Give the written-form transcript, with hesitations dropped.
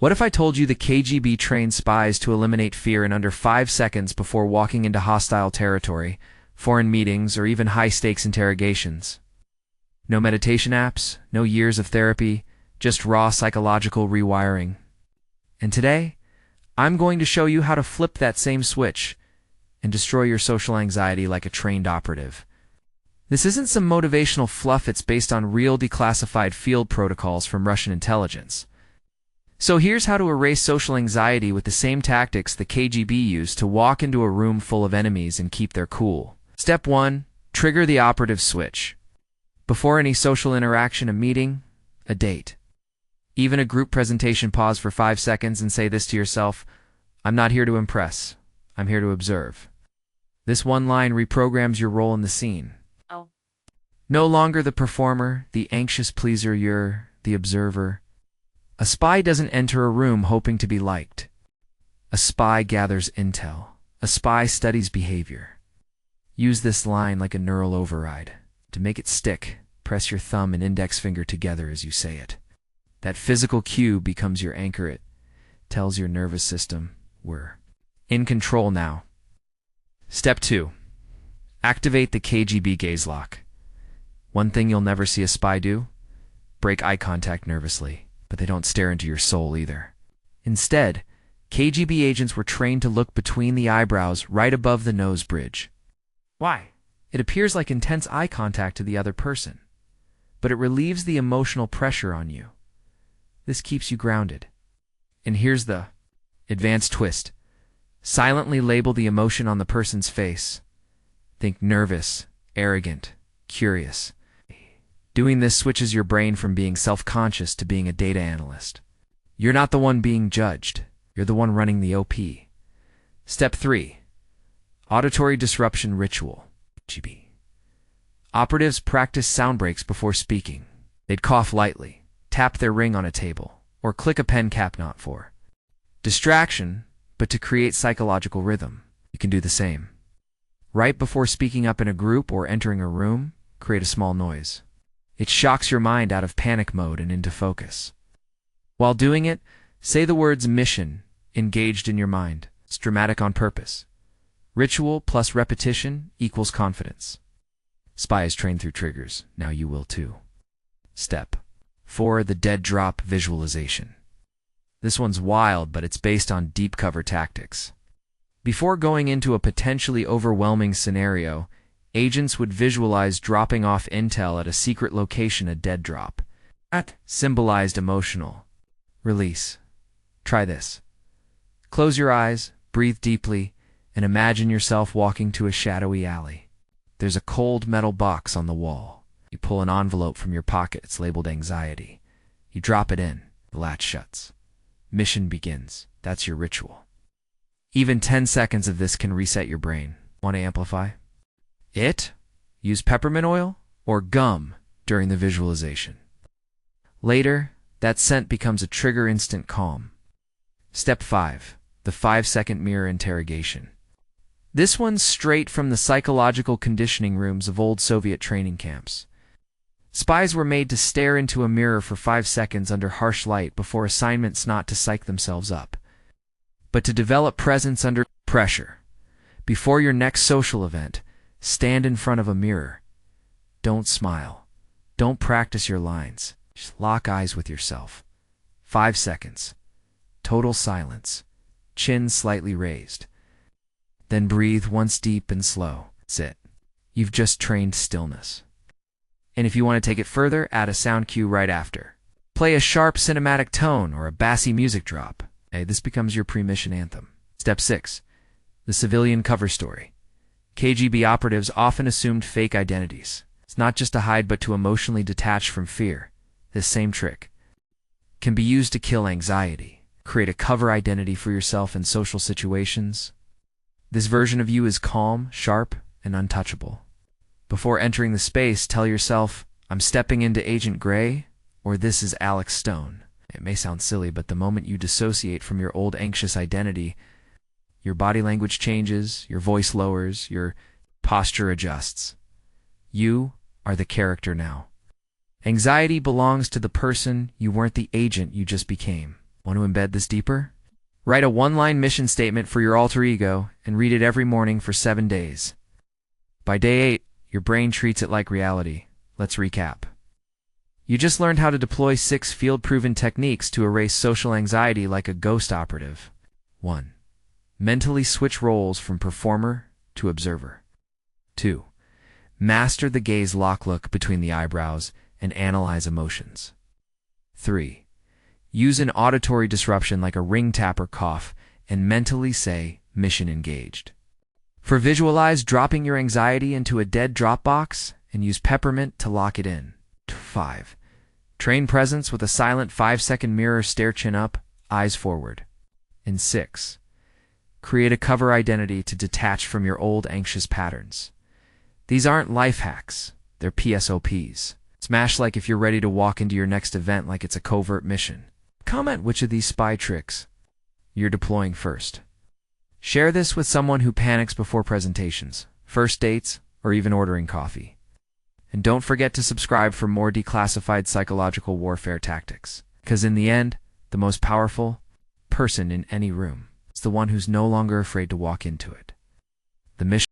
What if I told you the KGB trained spies to eliminate fear in under 5 seconds before walking into hostile territory, foreign meetings, or even high-stakes interrogations? No meditation apps, no years of therapy, just raw psychological rewiring. And today, I'm going to show you how to flip that same switch and destroy your social anxiety like a trained operative. This isn't some motivational fluff, it's based on real declassified field protocols from Russian intelligence. So here's how to erase social anxiety with the same tactics the KGB used to walk into a room full of enemies and keep their cool. Step 1. Trigger the operative switch. Before any social interaction, a meeting, a date, even a group presentation, pause for 5 seconds and say this to yourself: I'm not here to impress, I'm here to observe. This one line reprograms your role in the scene. No longer the performer, the anxious pleaser, you're the observer. A spy doesn't enter a room hoping to be liked. A spy gathers intel. A spy studies behavior. Use this line like a neural override. To make it stick, press your thumb and index finger together as you say it. That physical cue becomes your anchor. It tells your nervous system, we're in control now. Step 2. Activate the KGB gaze lock. One thing you'll never see a spy do? Break eye contact nervously. But they don't stare into your soul either. Instead, KGB agents were trained to look between the eyebrows right above the nose bridge. Why? It appears like intense eye contact to the other person, but it relieves the emotional pressure on you. This keeps you grounded. And here's the advanced twist. Silently label the emotion on the person's face. Think nervous, arrogant, curious. Doing this switches your brain from being self-conscious to being a data analyst. You're not the one being judged. You're the one running the OP. Step 3. Auditory disruption ritual. KGB. Operatives practice sound breaks before speaking. They'd cough lightly, tap their ring on a table, or click a pen cap, not for distraction, but to create psychological rhythm. You can do the same. Right before speaking up in a group or entering a room, create a small noise. It shocks your mind out of panic mode and into focus. While doing it, say the words mission engaged in your mind. It's dramatic on purpose. Ritual plus repetition equals confidence. Spies train through triggers. Now you will too. Step 4. The dead drop visualization. This one's wild, but it's based on deep cover tactics. Before going into a potentially overwhelming scenario, agents would visualize dropping off intel at a secret location, a dead drop. That symbolized emotional release. Try this. Close your eyes, breathe deeply, and imagine yourself walking to a shadowy alley. There's a cold metal box on the wall. You pull an envelope from your pocket. It's labeled anxiety. You drop it in. The latch shuts. Mission begins. That's your ritual. Even 10 seconds of this can reset your brain. Want to amplify it? Use peppermint oil or gum during the visualization. Later, that scent becomes a trigger, instant calm. Step 5. The 5-second mirror interrogation. This one's straight from the psychological conditioning rooms of old Soviet training camps. Spies were made to stare into a mirror for 5 seconds under harsh light before assignments, not to psych themselves up, but to develop presence under pressure. Before your next social event, stand in front of a mirror. Don't smile. Don't practice your lines. Just lock eyes with yourself. 5 seconds. Total silence. Chin slightly raised. Then breathe once deep and slow. That's it. You've just trained stillness. And if you want to take it further, add a sound cue right after. Play a sharp cinematic tone or a bassy music drop. Hey, this becomes your pre-mission anthem. Step 6. The civilian cover story. KGB operatives often assumed fake identities. It's not just to hide, but to emotionally detach from fear. This same trick can be used to kill anxiety. Create a cover identity for yourself in social situations. This version of you is calm, sharp, and untouchable. Before entering the space, tell yourself, I'm stepping into Agent Gray, or this is Alex Stone. It may sound silly, but the moment you dissociate from your old anxious identity, your body language changes, your voice lowers, your posture adjusts. You are the character now. Anxiety belongs to the person. You weren't the agent you just became. Want to embed this deeper? Write a one-line mission statement for your alter ego and read it every morning for 7 days. By day 8, your brain treats it like reality. Let's recap. You just learned how to deploy 6 field-proven techniques to erase social anxiety like a ghost operative. 1. Mentally switch roles from performer to observer. 2. Master the gaze lock look between the eyebrows and analyze emotions. 3. Use an auditory disruption like a ring tap or cough and mentally say, mission engaged. 4. Visualize dropping your anxiety into a dead Dropbox and use peppermint to lock it in. 5. Train presence with a silent 5-second mirror stare chin up, eyes forward. And 6. Create a cover identity to detach from your old anxious patterns. These aren't life hacks, they're PSOPs. Smash like if you're ready to walk into your next event like it's a covert mission. Comment which of these spy tricks you're deploying first. Share this with someone who panics before presentations, first dates, or even ordering coffee. And don't forget to subscribe for more declassified psychological warfare tactics. Because in the end, the most powerful person in any room is the one who's no longer afraid to walk into it. The mission